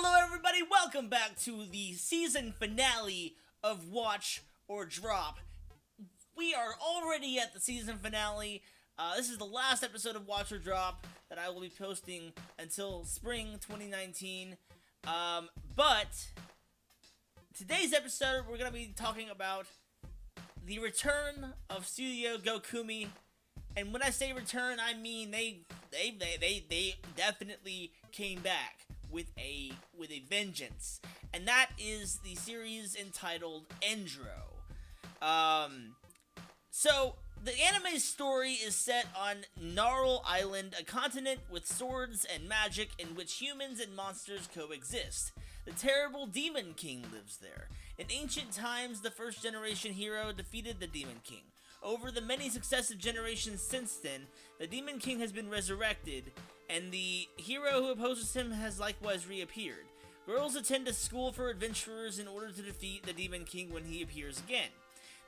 Hello everybody, welcome back to the season finale of Watch or Drop. We are already at the season finale. This is the last episode of Watch or Drop that I will be posting until spring 2019. But today's episode, we're going to be talking about the return of Studio Gokumi. And when I say return, I mean they definitely came back with a vengeance, and that is the series entitled Endro. So the anime's story is set on Gnarl Island, a continent with swords and magic in which humans and monsters coexist. The terrible Demon King lives there. In ancient times, the first generation hero defeated the Demon King. Over the many successive generations since then, the Demon King has been resurrected, and the hero who opposes him has likewise reappeared. Girls attend a school for adventurers in order to defeat the Demon King when he appears again.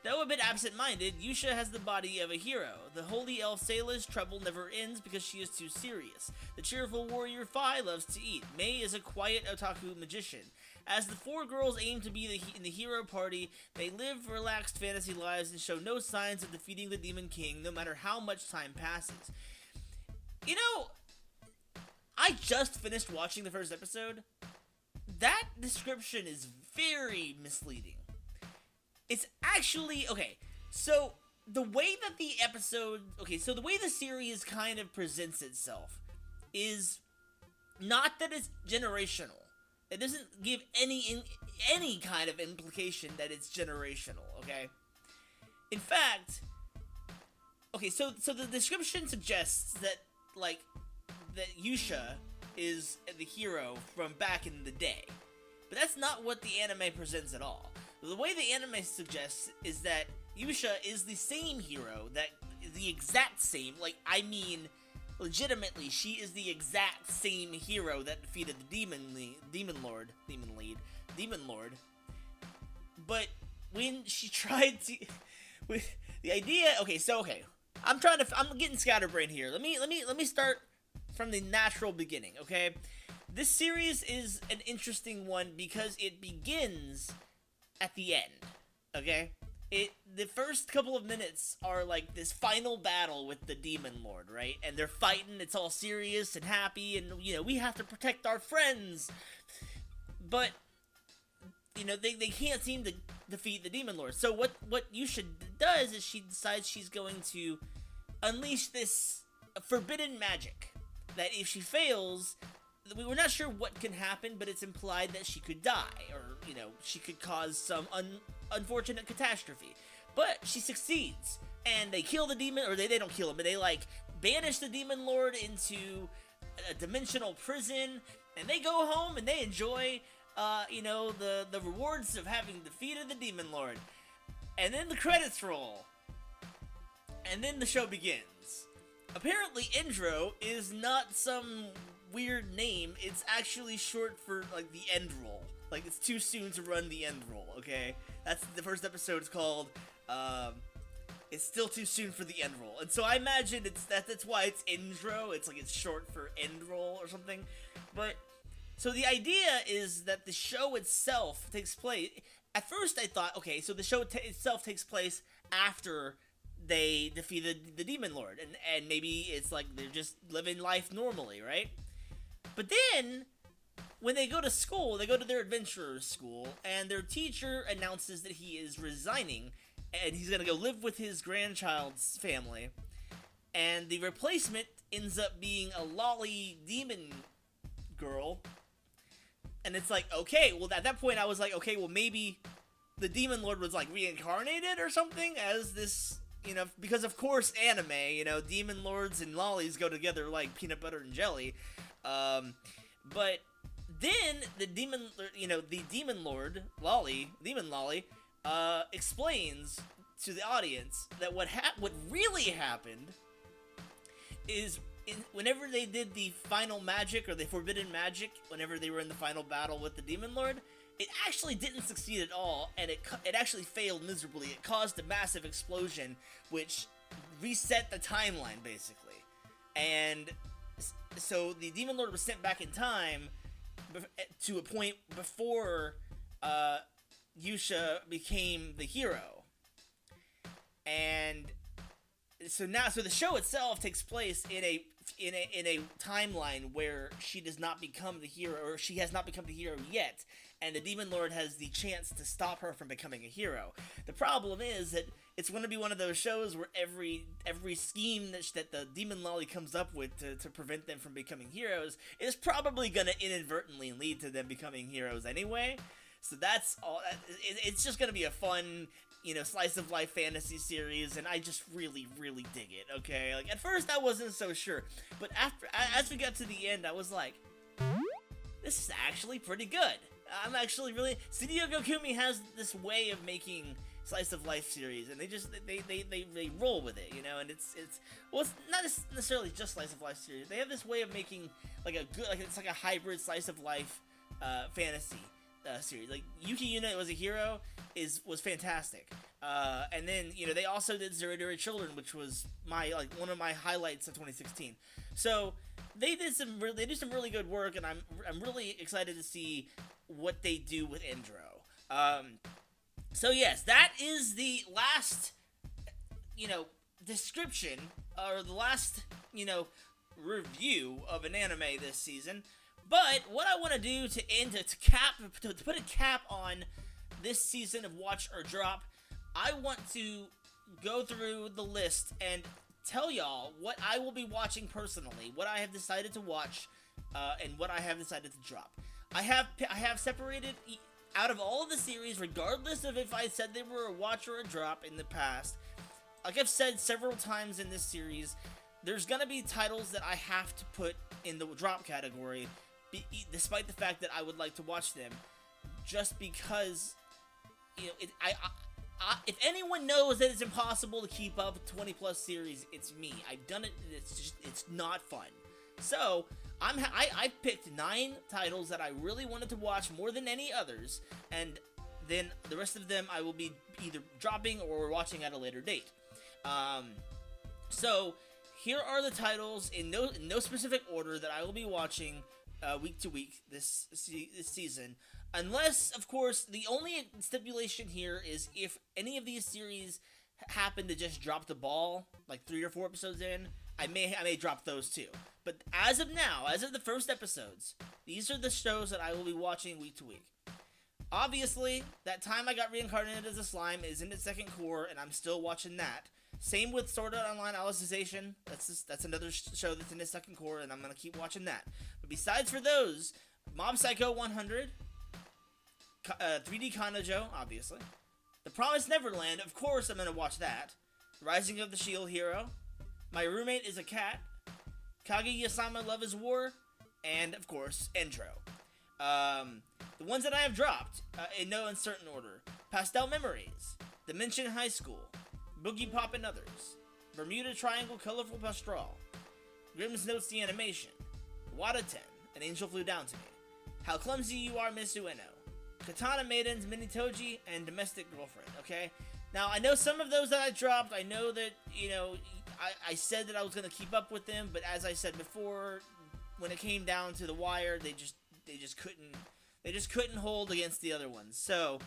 Though a bit absent-minded, Yusha has the body of a hero. The holy elf Sayla's trouble never ends because she is too serious. The cheerful warrior Fi loves to eat. Mei is a quiet otaku magician. As the four girls aim to be in the hero party, they live relaxed fantasy lives and show no signs of defeating the Demon King, no matter how much time passes. You know, I just finished watching the first episode. That description is very misleading. It's actually, okay, so the way that the episode, the way the series kind of presents itself is not that it's generational. It doesn't give any kind of implication that it's generational, okay? In fact, so the description suggests that, that Yusha is the hero from back in the day. But that's not what the anime presents at all. The way the anime suggests is that Yusha is the same hero, the exact same, legitimately, she is the exact same hero that defeated the Demon Lord. But when she tried to, with the idea, I'm getting scatterbrained here. Let me start from the natural beginning, okay? This series is an interesting one because it begins at the end, okay? The first couple of minutes are like this final battle with the Demon Lord, right? And they're fighting, it's all serious and happy, and, we have to protect our friends. But, they can't seem to defeat the Demon Lord. So what Yusha does is she decides she's going to unleash this forbidden magic. That if she fails, we're not sure what can happen, but it's implied that she could die, or, she could cause some unfortunate catastrophe. But she succeeds, and they kill the demon, or they don't kill him, but they, banish the Demon Lord into a dimensional prison, and they go home, and they enjoy, the rewards of having defeated the Demon Lord. And then the credits roll. And then the show begins. Apparently, Endro is not some weird name. It's actually short for, the end roll. It's too soon to run the end roll, okay? That's the first episode is called, it's still too soon for the end roll. And so I imagine that's why it's Endro. It's short for end roll or something. But, so the idea is that the show itself takes place, at first I thought, okay, so the show itself takes place after they defeated the Demon Lord, and maybe it's they're just living life normally, right? But then, when they go to school, they go to their adventurer's school, and their teacher announces that he is resigning, and he's gonna go live with his grandchild's family, and the replacement ends up being a lolly demon girl, and it's okay, well, at that point I was okay, well, maybe the Demon Lord was, reincarnated or something as this, because of course anime, Demon Lords and lollies go together like peanut butter and jelly, but then the Demon Lord, Demon Lolly, explains to the audience that what really happened is whenever they did the final magic, or the forbidden magic, whenever they were in the final battle with the Demon Lord, it actually didn't succeed at all, and it actually failed miserably. It caused a massive explosion, which reset the timeline, basically. And so the Demon Lord was sent back in time to a point before Yusha became the hero. And so the show itself takes place in a timeline where she does not become the hero, or she has not become the hero yet, and the Demon Lord has the chance to stop her from becoming a hero. The problem is that it's going to be one of those shows where every scheme that the Demon Lolly comes up with to prevent them from becoming heroes is probably going to inadvertently lead to them becoming heroes anyway. So that's all. It's just going to be a fun, slice of life fantasy series, and I just really, really dig it. Okay, like at first I wasn't so sure, but as we got to the end, I was like, this is actually pretty good. I'm actually really. Studio Gokumi has this way of making slice of life series, and they roll with it, and it's not necessarily just slice of life series. They have this way of making it's like a hybrid slice of life fantasy series. Like Yuki Yuna Was a Hero was fantastic, and then they also did Zero to Children, which was one of my highlights of 2016. So they do some really good work, and I'm really excited to see what they do with Endro. So yes, that is the last description, or the last review of an anime this season. But what I want to do to put a cap on this season of Watch or Drop, I want to go through the list and tell y'all what I will be watching personally, what I have decided to watch, and what I have decided to drop. I have separated out of all of the series, regardless of if I said they were a watch or a drop in the past. Like I've said several times in this series, there's gonna be titles that I have to put in the drop category, despite the fact that I would like to watch them, just because if anyone knows that it's impossible to keep up 20 plus series, it's me. I've done it. It's not fun. So I picked 9 titles that I really wanted to watch more than any others, and then the rest of them I will be either dropping or watching at a later date. So here are the titles in no specific order that I will be watching week to week this season, unless, of course, the only stipulation here is if any of these series happen to just drop the ball, like 3 or 4 episodes in, I may drop those too. But as of now, as of the first episodes, these are the shows that I will be watching week to week. Obviously, that time I got reincarnated as a slime is in its second core, and I'm still watching that. Same with Sword Art Online Alicization. That's another show that's in its second core, and I'm gonna keep watching that. But besides for those, Mob Psycho 100, 3D Kanojo, obviously, The Promised Neverland, of course I'm gonna watch that. Rising of the Shield Hero, My Roommate is a Cat, Kaguya-sama Love is War, and, of course, Endro. The ones that I have dropped, in no uncertain order: Pastel Memories, Dimension High School, Boogie Pop and Others, Bermuda Triangle Colorful Pastoral, Grimm's Notes the Animation, Wada 10, An Angel Flew Down to Me, How Clumsy You Are, Miss Ueno, Katana Maidens, Mini Toji, and Domestic Girlfriend, okay? Now, I know some of those that I dropped, I know that, I said that I was going to keep up with them, but as I said before, when it came down to the wire, they just couldn't hold against the other ones. So,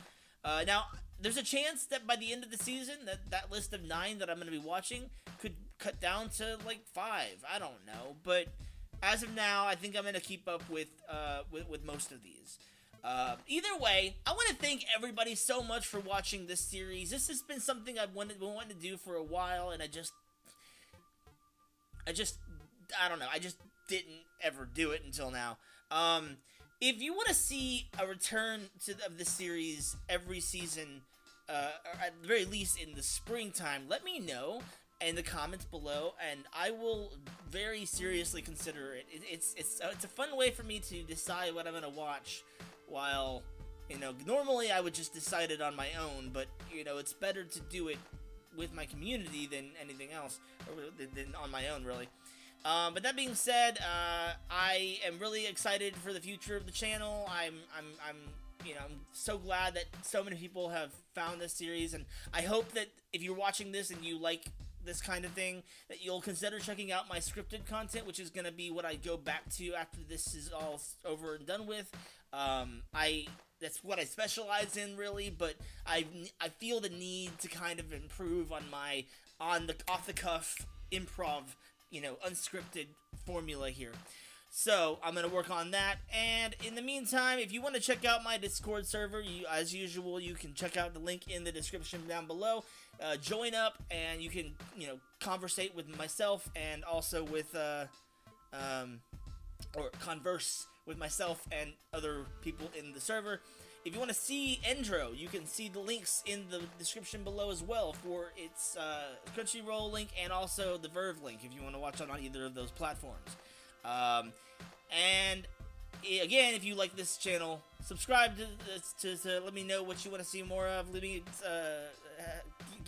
now, there's a chance that by the end of the season, that list of 9 that I'm going to be watching could cut down to, 5. I don't know. But as of now, I think I'm going to keep up with most of these. Either way, I want to thank everybody so much for watching this series. This has been something I've been wanting to do for a while, and I don't know. I just didn't ever do it until now. If you want to see a return of this series every season, or at the very least in the springtime, let me know in the comments below, and I will very seriously consider it. It's a fun way for me to decide what I'm going to watch, while, normally I would just decide it on my own, but, it's better to do it with my community than anything else, or than on my own, really. But that being said, I am really excited for the future of the channel. I'm so glad that so many people have found this series, and I hope that if you're watching this and you like this kind of thing, that you'll consider checking out my scripted content, which is going to be what I go back to after this is all over and done with. That's what I specialize in, really, but I feel the need to kind of improve on my off the cuff improv, unscripted formula here. So I'm gonna work on that, and in the meantime, if you want to check out my Discord server, as usual, you can check out the link in the description down below. Join up, and you can conversate with myself, and also with or converse with myself and other people in the server. If you want to see Endro, you can see the links in the description below as well for its Crunchyroll link and also the Verve link if you want to watch it on either of those platforms. And again, if you like this channel, subscribe to let me know what you want to see more of. Give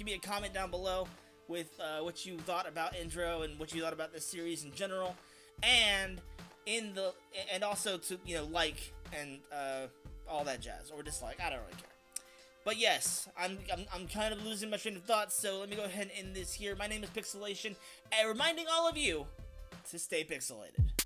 me a comment down below with what you thought about Endro and what you thought about this series in general, and also to like and all that jazz, or dislike. I don't really care. But yes, I'm kind of losing my train of thought, so let me go ahead and end this here. My name is Pixcelation, and reminding all of you to stay pixelated.